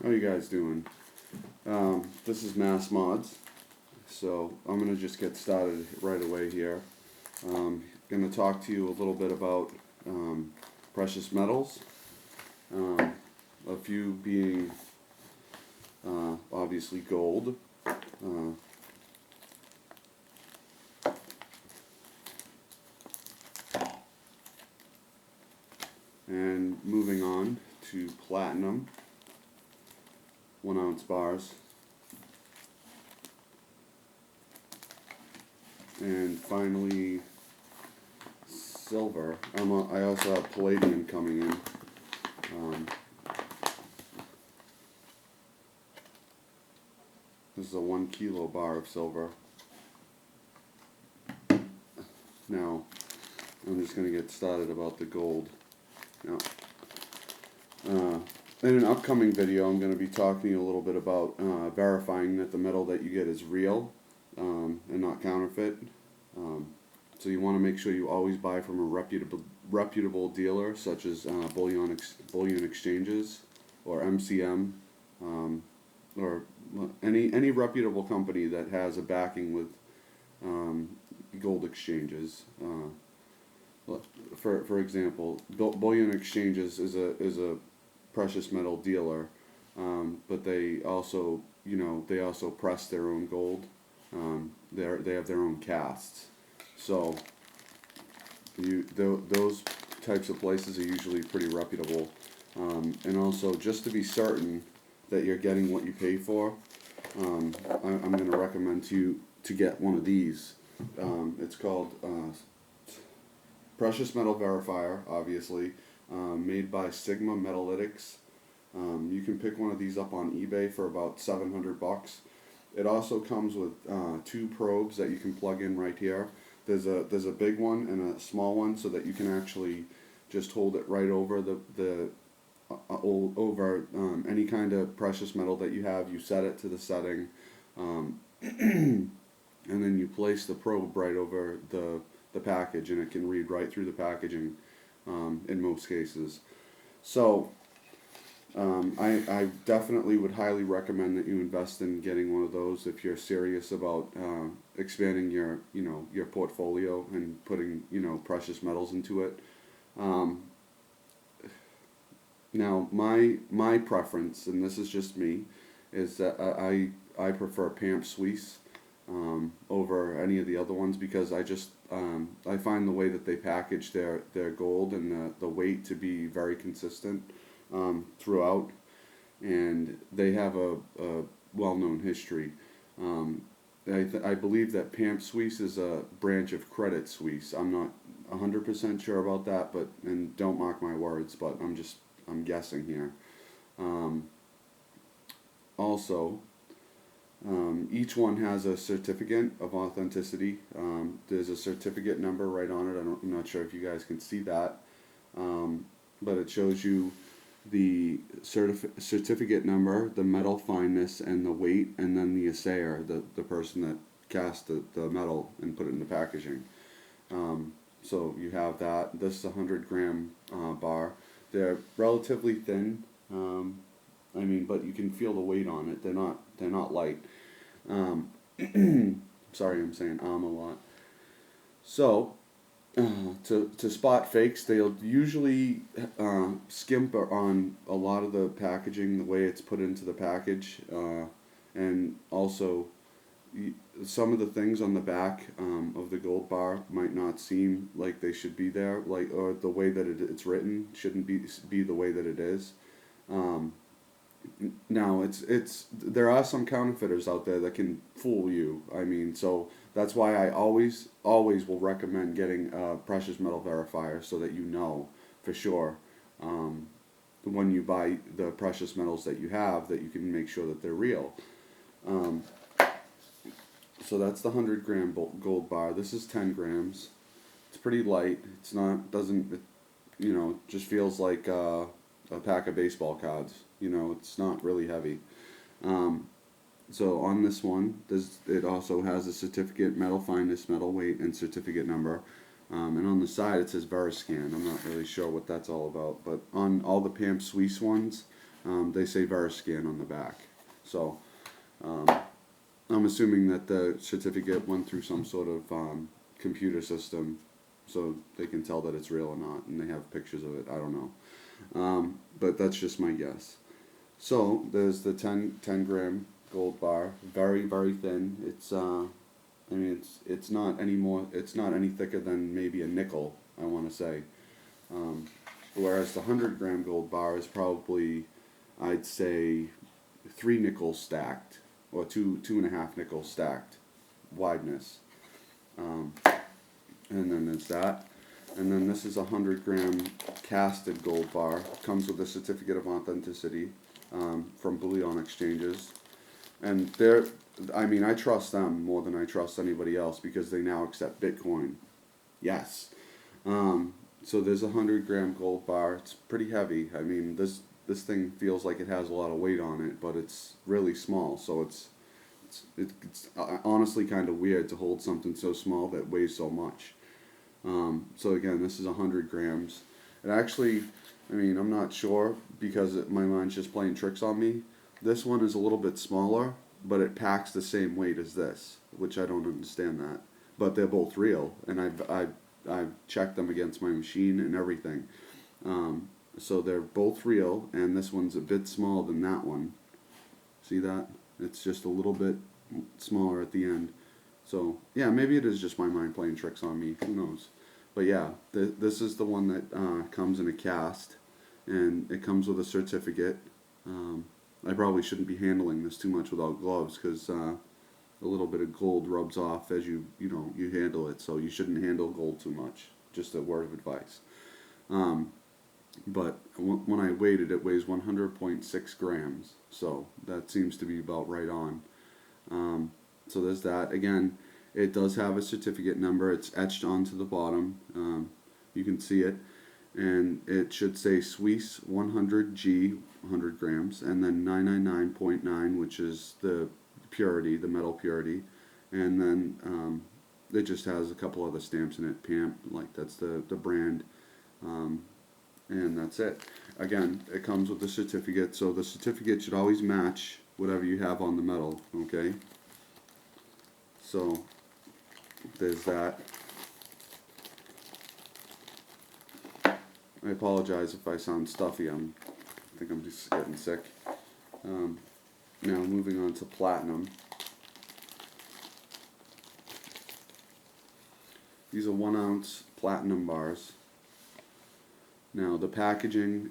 How you guys doing? This is Mass Mods, so I'm gonna just get started right away here. Gonna talk to you a little bit about precious metals. A few being obviously gold. And moving on to platinum, 1 ounce bars. And finally, silver. I also have palladium coming in. This is a 1 kilo bar of silver. Now, I'm just going to get started about the gold. Now, in an upcoming video, I'm going to be talking to you a little bit about verifying that the metal that you get is real and not counterfeit. So you want to make sure you always buy from a reputable dealer, such as bullion exchanges or MCM, or any reputable company that has a backing with gold exchanges. For example, bullion exchanges is a precious metal dealer, but they also press their own gold. They have their own casts. So those types of places are usually pretty reputable. And also, just to be certain that you're getting what you pay for, I'm going to recommend to get one of these. It's called Precious Metal Verifier, obviously, made by Sigma Metalytics. You can pick one of these up on eBay for about $700. It also comes with 2 probes that you can plug in right here. There's a big one and a small one, so that you can actually just hold it right over any kind of precious metal that you have. You set it to the setting, and then you place the probe right over the package, and it can read right through the packaging in most cases. So I definitely would highly recommend that you invest in getting one of those if you're serious about expanding your portfolio and putting precious metals into it. Now my preference, and this is just me, is that I prefer Pamp Suisse over any of the other ones, because I find the way that they package their gold and the weight to be very consistent throughout, and they have a well-known history. I believe that Pamp Suisse is a branch of Credit Suisse. I'm not 100% sure about that, and don't mark my words, but I'm guessing here. Also, each one has a certificate of authenticity. There's a certificate number right on it. I'm not sure if you guys can see that, but it shows you the certificate number, the metal fineness, and the weight, and then the assayer, the person that cast the metal and put it in the packaging. So you have that. This is a 100-gram bar. They're relatively thin, but you can feel the weight on it. They're not light. Sorry, I'm saying a lot. So to spot fakes, they'll usually skimp on a lot of the packaging, the way it's put into the package, and also some of the things on the back of the gold bar might not seem like they should be there, or the way that it's written shouldn't be the way that it is. Now there are some counterfeiters out there that can fool you. So that's why I always will recommend getting a precious metal verifier, so that you know for sure when you buy the precious metals that you have, that you can make sure that they're real. So that's the 100-gram gold bar. This is 10 grams. It's pretty light. Just feels like a pack of baseball cards. It's not really heavy. So on this one, it also has a certificate, metal fineness, metal weight, and certificate number. And on the side it says Veriscan. I'm not really sure what that's all about. But on all the Pamp Suisse ones, They say Veriscan on the back. So I'm assuming that the certificate went through some sort of computer system so they can tell that it's real or not, and they have pictures of it. I don't know. But that's just my guess. So there's the 10 gram gold bar, very, very thin. It's not any more, it's not any thicker than maybe a nickel, I want to say. Whereas the 100 gram gold bar is probably, I'd say, 3 nickels stacked, or 2.5 nickels stacked wideness. And then there's that. And then this is a 100 gram casted gold bar. Comes with a certificate of authenticity from bullion exchanges. And I trust them more than I trust anybody else because they now accept Bitcoin. Yes. So there's a 100 gram gold bar. It's pretty heavy. I mean, this thing feels like it has a lot of weight on it, but it's really small. So it's honestly kind of weird to hold something so small that weighs so much. So again, this is 100 grams. It actually, I'm not sure because my mind's just playing tricks on me. This one is a little bit smaller, but it packs the same weight as this, which I don't understand that. But they're both real, and I've checked them against my machine and everything. So they're both real, and this one's a bit smaller than that one. See that? It's just a little bit smaller at the end. So yeah, maybe it is just my mind playing tricks on me. Who knows? But yeah, this is the one that comes in a cast, and it comes with a certificate. I probably shouldn't be handling this too much without gloves because a little bit of gold rubs off as you handle it. So you shouldn't handle gold too much. Just a word of advice. But when I weighed it, it weighs 100.6 grams. So that seems to be about right on. So there's that. Again, it does have a certificate number. It's etched onto the bottom. You can see it. And it should say Swiss 100G, 100 grams, and then 999.9, which is the purity, the metal purity. And then it just has a couple other stamps in it. PAMP, like that's the brand. And that's it. Again, it comes with the certificate, so the certificate should always match whatever you have on the metal, okay? So there's that. I apologize if I sound stuffy. I think I'm just getting sick. Now moving on to platinum. These are 1 ounce platinum bars. Now the packaging,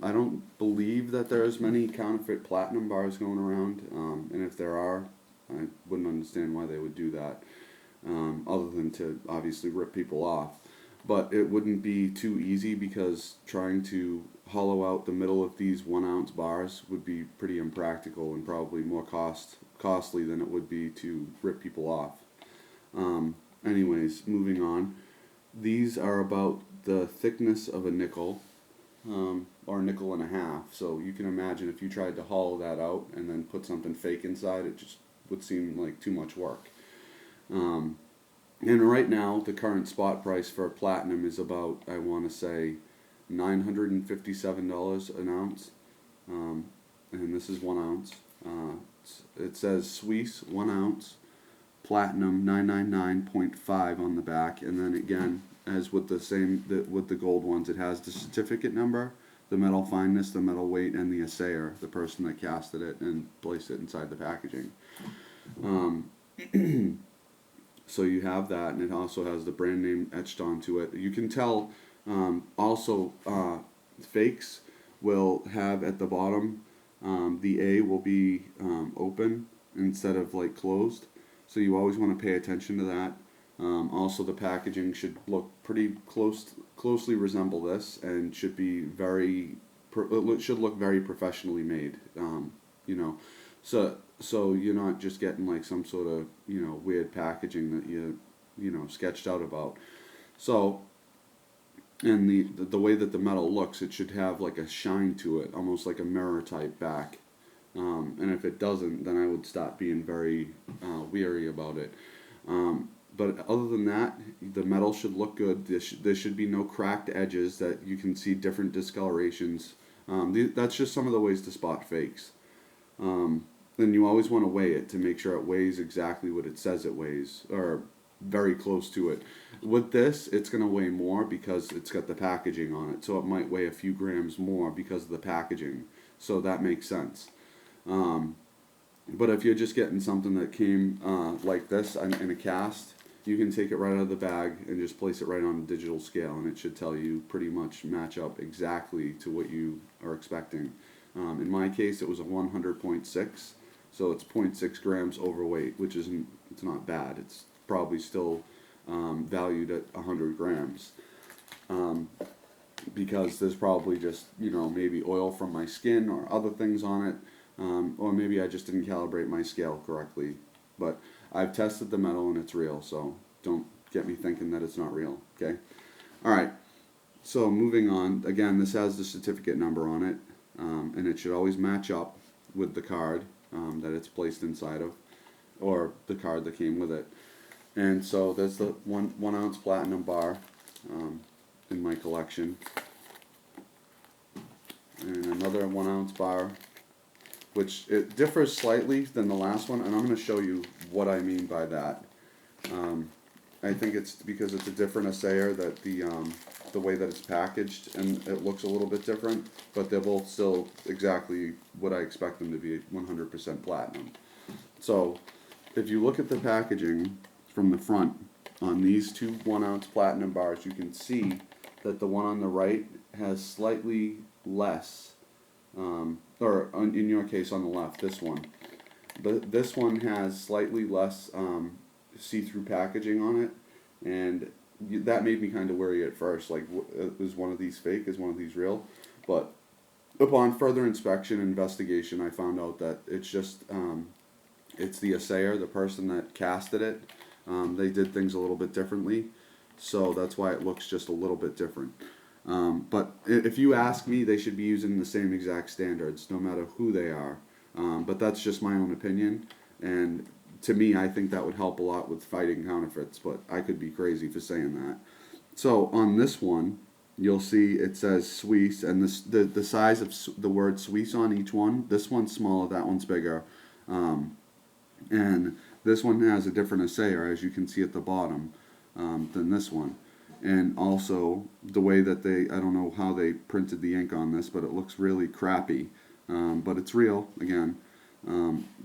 I don't believe that there's many counterfeit platinum bars going around, and if there are, I wouldn't understand why they would do that, other than to obviously rip people off. But it wouldn't be too easy because trying to hollow out the middle of these 1 ounce bars would be pretty impractical and probably more costly than it would be to rip people off. Anyways, moving on. These are about the thickness of a nickel, or a nickel and a half. So you can imagine if you tried to hollow that out and then put something fake inside, it just would seem like too much work. And right now, the current spot price for platinum is about, I want to say, $957 an ounce. And this is 1 ounce. It says Swiss 1 ounce, platinum 999.5 on the back, and then again, as with with the gold ones, it has the certificate number, the metal fineness, the metal weight, and the assayer, the person that casted it and placed it inside the packaging. So you have that, and it also has the brand name etched onto it. You can tell also fakes will have at the bottom the A will be open instead of like closed. So you always want to pay attention to that. Also, the packaging should look pretty closely resemble this, and should be should look very professionally made. So you're not just getting like some sort of weird packaging that you sketched out about. So, and the way that the metal looks, it should have like a shine to it, almost like a mirror type back. And if it doesn't, then I would stop being very weary about it. But other than that, the metal should look good. There should be no cracked edges that you can see different discolorations That's just some of the ways to spot fakes. Then you always want to weigh it to make sure it weighs exactly what it says it weighs, or very close to it. With this, it's going to weigh more because it's got the packaging on it, so it might weigh a few grams more because of the packaging. So that makes sense. Um, but if you're just getting something that came like this in a cast, you can take it right out of the bag and just place it right on a digital scale, and it should tell you pretty much match up exactly to what you are expecting. In my case, it was a 100.6, so it's 0.6 grams overweight, which isn't, it's not bad. It's probably still valued at 100 grams. Because there's probably just, maybe oil from my skin or other things on it, or maybe I just didn't calibrate my scale correctly. But I've tested the metal and it's real, so don't get me thinking that it's not real, okay? Alright, so moving on, again, this has the certificate number on it, and it should always match up with the card that it's placed inside of, or the card that came with it. And so there's the one ounce platinum bar in my collection, and another 1 ounce bar, which it differs slightly than the last one, and I'm going to show you what I mean by that. I think it's because it's a different assayer that the way that it's packaged, and it looks a little bit different, but they're both still exactly what I expect them to be, 100% platinum. So if you look at the packaging from the front on these two 1 ounce platinum bars, you can see that the one on the right has slightly less, in your case on the left, this one. This one has slightly less see-through packaging on it, and that made me kind of worry at first, like, is one of these fake, is one of these real? But upon further inspection and investigation, I found out that it's just, it's the assayer, the person that casted it. They did things a little bit differently, so that's why it looks just a little bit different. But if you ask me, they should be using the same exact standards, no matter who they are. But that's just my own opinion, and to me, I think that would help a lot with fighting counterfeits, but I could be crazy for saying that. So on this one, you'll see it says Suisse, and the size of the word Suisse on each one, this one's smaller, that one's bigger. And this one has a different assayer, as you can see at the bottom, than this one. And also, the way that I don't know how they printed the ink on this, but it looks really crappy. But it's real, again.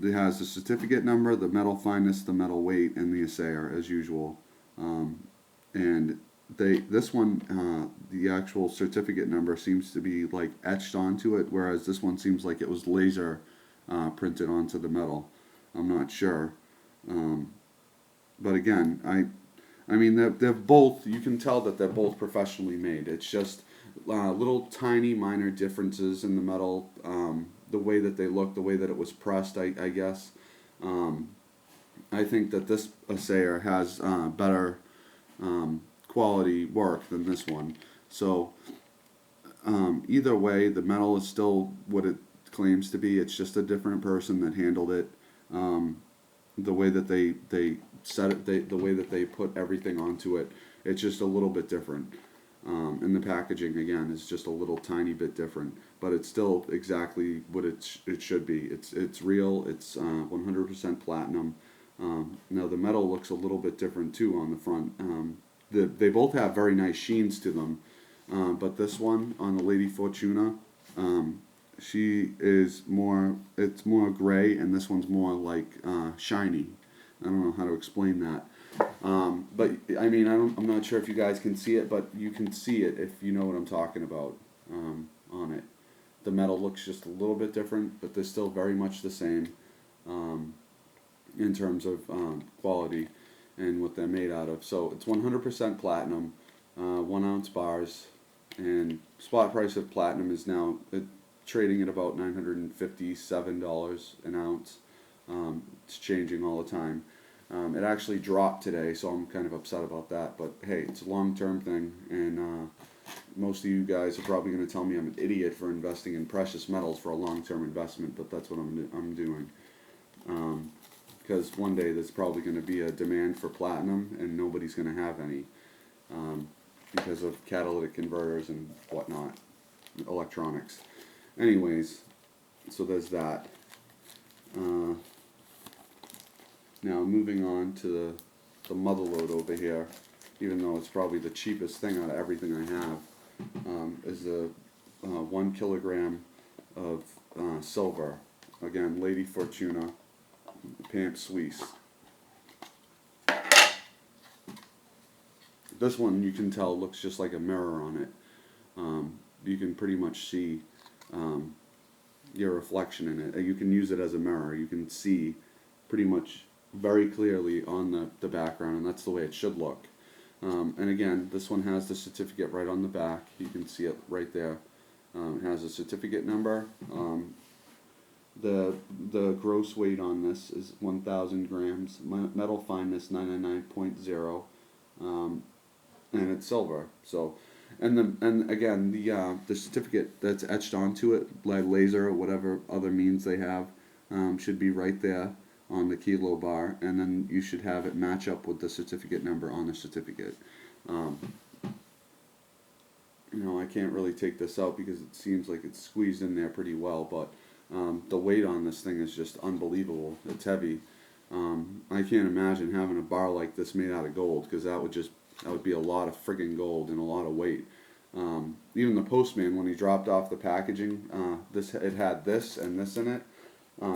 It has the certificate number, the metal fineness, the metal weight, and the assayer, as usual. And this one, the actual certificate number seems to be like etched onto it, whereas this one seems like it was laser printed onto the metal. I'm not sure. But again, I mean, they're both, you can tell that they're both professionally made. It's just little tiny minor differences in the metal, the way that they look, the way that it was pressed, I guess. I think that this assayer has better quality work than this one. So either way, the metal is still what it claims to be. It's just a different person that handled it. The way that they set it, the way that they put everything onto it, it's just a little bit different. And the packaging, again, is just a little tiny bit different, but it's still exactly what it should be. It's real. It's 100% platinum. Now the metal looks a little bit different too on the front. They both have very nice sheens to them, but this one on the Lady Fortuna, she is more, it's more gray, and this one's more like shiny. I don't know how to explain that. But I mean, I'm not sure if you guys can see it, but you can see it if you know what I'm talking about on it. The metal looks just a little bit different, but they're still very much the same in terms of quality and what they're made out of. So it's 100% platinum, 1 ounce bars, and spot price of platinum is now trading at about $957 an ounce. It's changing all the time. It actually dropped today, so I'm kind of upset about that. But hey, it's a long-term thing, and most of you guys are probably going to tell me I'm an idiot for investing in precious metals for a long-term investment, but that's what I'm doing. Because one day there's probably going to be a demand for platinum, and nobody's going to have any because of catalytic converters and whatnot, electronics. anyways, so there's that. Now moving on to the mother load over here, even though it's probably the cheapest thing out of everything I have, is a 1 kilogram of silver. Again, Lady Fortuna, Pamp Suisse. This one you can tell looks just like a mirror on it. You can pretty much see your reflection in it. You can use it as a mirror. You can see pretty much very clearly on the background, and that's the way it should look. And again, this one has the certificate right on the back. You can see it right there. It has a certificate number. The gross weight on this is 1,000 grams. Metal fineness 999.0, and it's silver. So, and again, the certificate that's etched onto it, lead laser or whatever other means they have, should be right there on the kilo bar, and then you should have it match up with the certificate number on the certificate. You know, I can't really take this out because it seems like it's squeezed in there pretty well, but the weight on this thing is just unbelievable. It's heavy. I can't imagine having a bar like this made out of gold, because that would be a lot of friggin' gold and a lot of weight. Even the postman, when he dropped off the packaging, it had this and this in it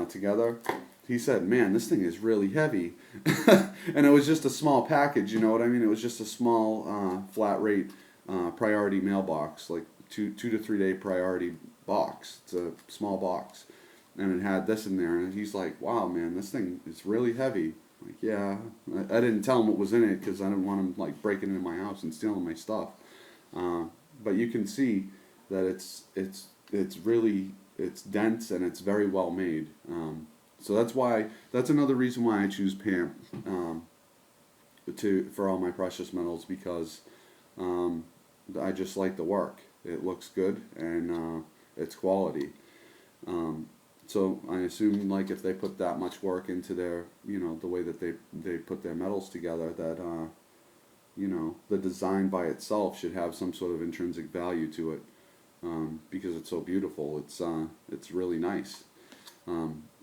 together. He said, "Man, this thing is really heavy," and it was just a small package. You know what I mean? It was just a small flat rate priority mailbox, like 2 to 3 day priority box. It's a small box, and it had this in there. And he's like, "Wow, man, this thing is really heavy." Like, yeah, I didn't tell him what was in it because I didn't want him like breaking into my house and stealing my stuff. But you can see that it's really dense and it's very well made. So that's another reason why I choose PAMP for all my precious metals, because I just like the work. It looks good, and it's quality. So I assume, like, if they put that much work into their, the way that they put their metals together, that the design by itself should have some sort of intrinsic value to it, because it's so beautiful. It's really nice,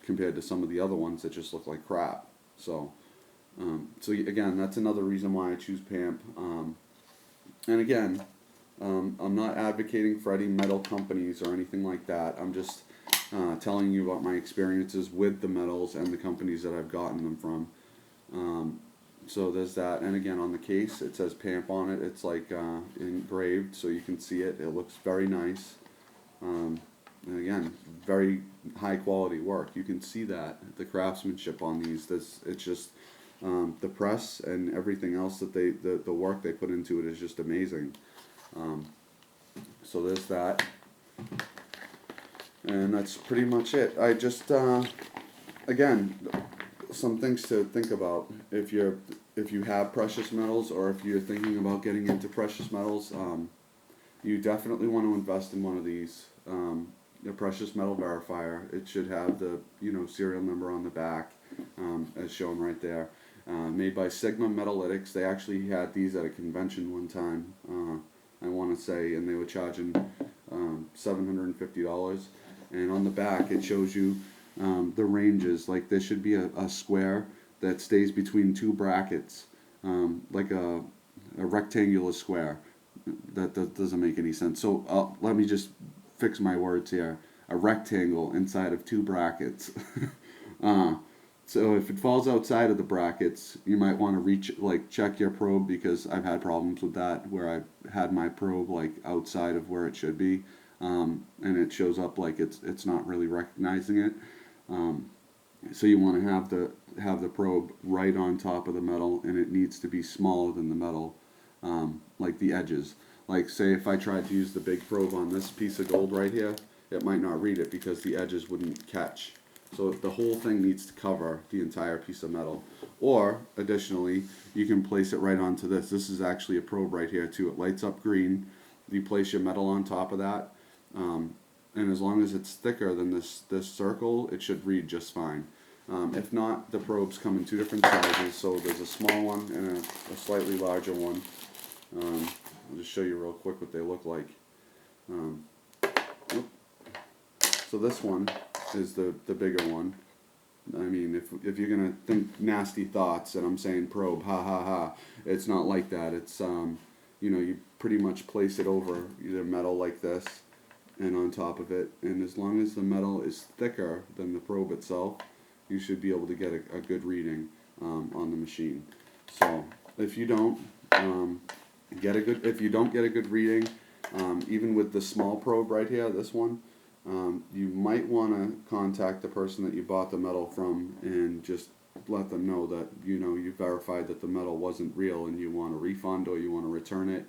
compared to some of the other ones that just look like crap. So again, that's another reason why I choose PAMP. And again, I'm not advocating for any metal companies or anything like that. I'm just telling you about my experiences with the metals and the companies that I've gotten them from. So there's that. And again, on the case, it says PAMP on it. It's like engraved, so you can see it. It looks very nice. And again, very high quality work. You can see that, the craftsmanship on these. It's just the press and everything else that the work they put into it is just amazing. So there's that. And that's pretty much it. I just, again, some things to think about if you have precious metals, or if you're thinking about getting into precious metals. You definitely want to invest in one of these. The precious metal verifier. It should have the serial number on the back, as shown right there. Made by Sigma Metalytics. They actually had these at a convention one time, I want to say, and they were charging $750. And on the back it shows you the ranges. Like, there should be a square that stays between two brackets, like a rectangular square. That doesn't make any sense. So let me just fix my words here. A rectangle inside of two brackets. So if it falls outside of the brackets, you might want to check your probe, because I've had problems with that, where I've had my probe like outside of where it should be, and it shows up like it's not really recognizing it. So you want to have the probe right on top of the metal, and it needs to be smaller than the metal, like the edges. Like, say if I tried to use the big probe on this piece of gold right here, it might not read it because the edges wouldn't catch. So the whole thing needs to cover the entire piece of metal. Or, additionally, you can place it right onto this. This is actually a probe right here too. It lights up green. You place your metal on top of that, and as long as it's thicker than this circle, it should read just fine. If not, the probes come in two different sizes. So there's a small one and a slightly larger one. I'll just show you real quick what they look like. So this one is the bigger one. I mean, if you're gonna think nasty thoughts and I'm saying probe, ha ha ha, it's not like that. It's you pretty much place it over either metal like this and on top of it, and as long as the metal is thicker than the probe itself, you should be able to get a good reading on the machine. So if you don't if you don't get a good reading, even with the small probe right here, this one, you might want to contact the person that you bought the metal from and just let them know that you verified that the metal wasn't real and you want a refund or you want to return it.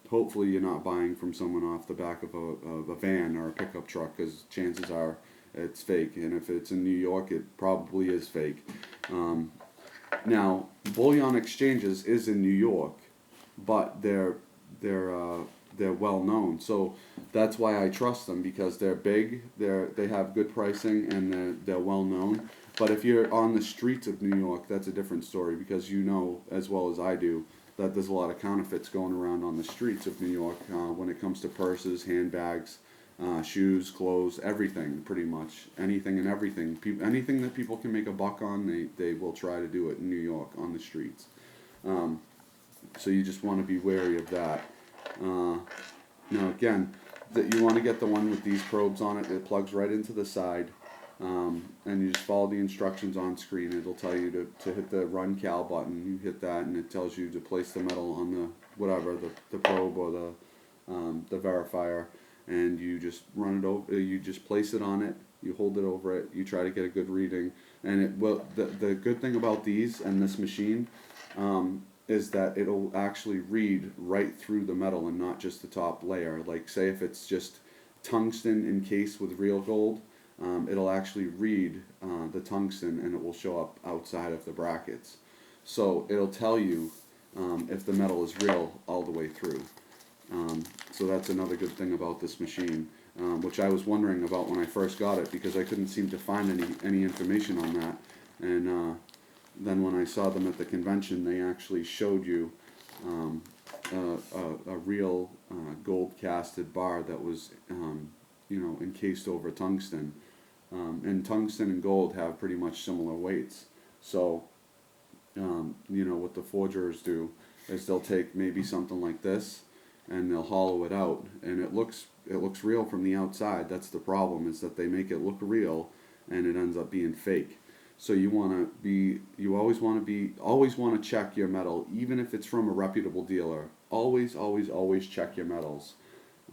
Hopefully you're not buying from someone off the back of a van or a pickup truck, because chances are it's fake, and if it's in New York it probably is fake. Now, bullion exchanges is in New York, but they're well known, so that's why I trust them, because they're big, they have good pricing, and they're well known. But if you're on the streets of New York, that's a different story, because you know as well as I do that there's a lot of counterfeits going around on the streets of New York when it comes to purses, handbags, shoes, clothes, everything, pretty much anything and everything. Anything that people can make a buck on, they will try to do it in New York on the streets. So you just want to be wary of that. Now again, that you want to get the one with these probes on it. It plugs right into the side, and you just follow the instructions on screen. It'll tell you to hit the run cal button. You hit that, and it tells you to place the metal on the probe or the verifier, and you just run it over. You just place it on it. You hold it over it. You try to get a good reading, and it will. The good thing about these and this machine is that it'll actually read right through the metal and not just the top layer. Like, say if it's just tungsten encased with real gold, it'll actually read the tungsten, and it will show up outside of the brackets. So it'll tell you if the metal is real all the way through. So that's another good thing about this machine, which I was wondering about when I first got it, because I couldn't seem to find any information on that. And then when I saw them at the convention, they actually showed you a real gold casted bar that was encased over tungsten. And tungsten and gold have pretty much similar weights. So what the forgers do is they'll take maybe something like this and they'll hollow it out, and it looks real from the outside. That's the problem, is that they make it look real and it ends up being fake. So you always want to check your metal, even if it's from a reputable dealer. Always check your metals.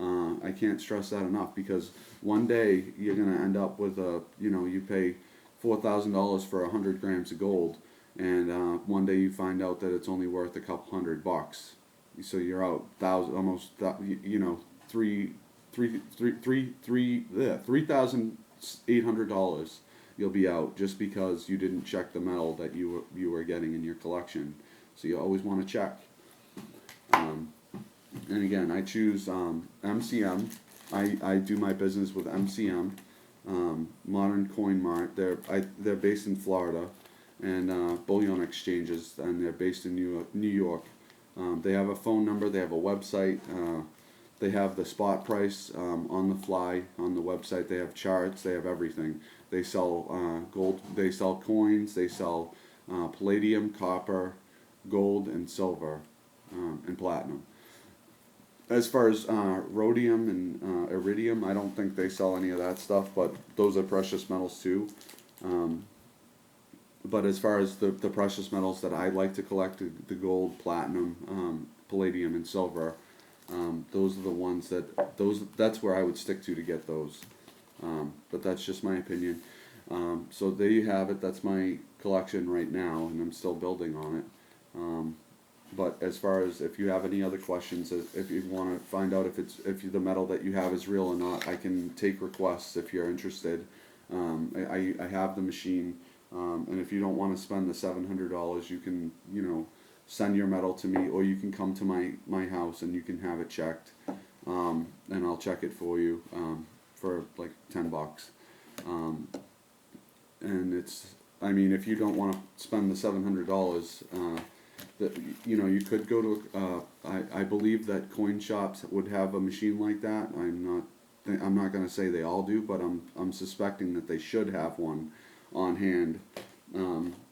I can't stress that enough, because one day you're gonna end up with you pay $4,000 for 100 grams of gold, and one day you find out that it's only worth a couple $100. So you're out $3,800. You'll be out just because you didn't check the metal that you were getting in your collection. So you always want to check. And again, I choose MCM. I do my business with MCM, Modern Coin Mart. They're based in Florida, and Bullion Exchanges, and they're based in New York. They have a phone number. They have a website. They have the spot price on the fly on the website. They have charts. They have everything. They sell gold. They sell coins. They sell palladium, copper, gold, and silver, and platinum. As far as rhodium and iridium, I don't think they sell any of that stuff, but those are precious metals too. But as far as the precious metals that I like to collect, the gold, platinum, palladium, and silver, those are the ones that's where I would stick to get those. But that's just my opinion. So there you have it. That's my collection right now, and I'm still building on it. But as far as if you have any other questions, if you want to find out if the metal that you have is real or not, I can take requests if you're interested. I have the machine, and if you don't want to spend the $700, you can send your metal to me, or you can come to my house and you can have it checked, and I'll check it for you for like $10. And if you don't want to spend the $700, you could go to I believe that coin shops would have a machine like that. I'm not I'm not going to say they all do, but I'm suspecting that they should have one on hand.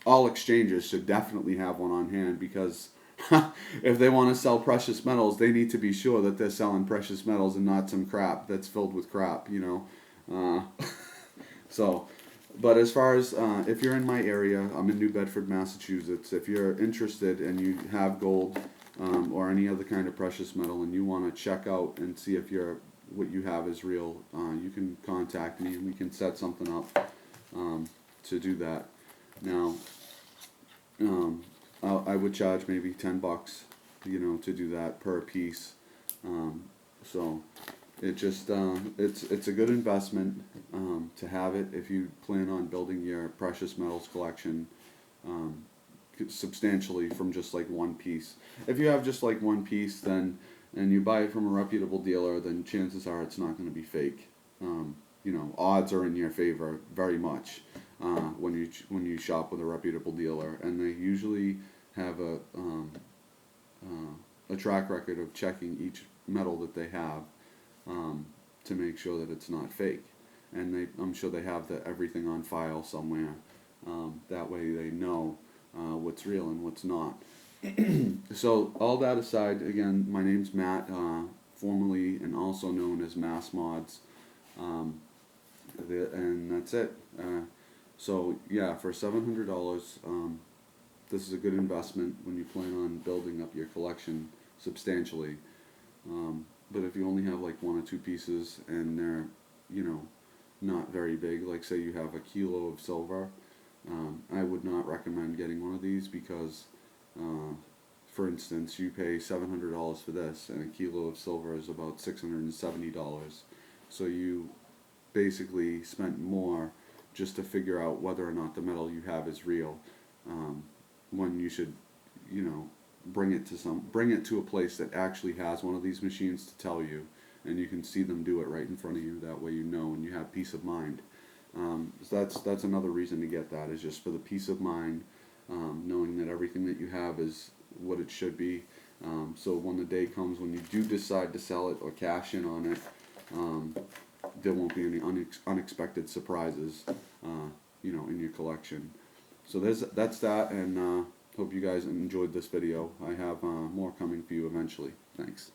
All exchanges should definitely have one on hand because if they want to sell precious metals, they need to be sure that they're selling precious metals and not some crap that's filled with crap, you know. So, but as far as if you're in my area, I'm in New Bedford, Massachusetts. If you're interested and you have gold or any other kind of precious metal and you want to check out and see if what you have is real, you can contact me and we can set something up to do that. Now, I would charge maybe $10, you know, to do that per piece. So it just it's a good investment to have it if you plan on building your precious metals collection substantially from just like one piece. If you have just like one piece, then and you buy it from a reputable dealer, then chances are it's not going to be fake. You know, odds are in your favor very much when you shop with a reputable dealer, and they usually have a track record of checking each metal that they have to make sure that it's not fake. And I'm sure they have everything on file somewhere. That way they know what's real and what's not. So all that aside, again, my name's Matt, formerly and also known as Mass Mods, and that's it. So yeah, for $700, this is a good investment when you plan on building up your collection substantially. But if you only have like one or two pieces and they're, you know, not very big, like say you have a kilo of silver, I would not recommend getting one of these because, for instance, you pay $700 for this and a kilo of silver is about $670. So you basically spent more just to figure out whether or not the metal you have is real, when you should, you know, bring it to a place that actually has one of these machines to tell you, and you can see them do it right in front of you. That way you know and you have peace of mind. So that's another reason to get that, is just for the peace of mind, knowing that everything that you have is what it should be. So when the day comes when you do decide to sell it or cash in on it, there won't be any unexpected surprises, you know, in your collection. So that's that, and hope you guys enjoyed this video. I have more coming for you eventually. Thanks.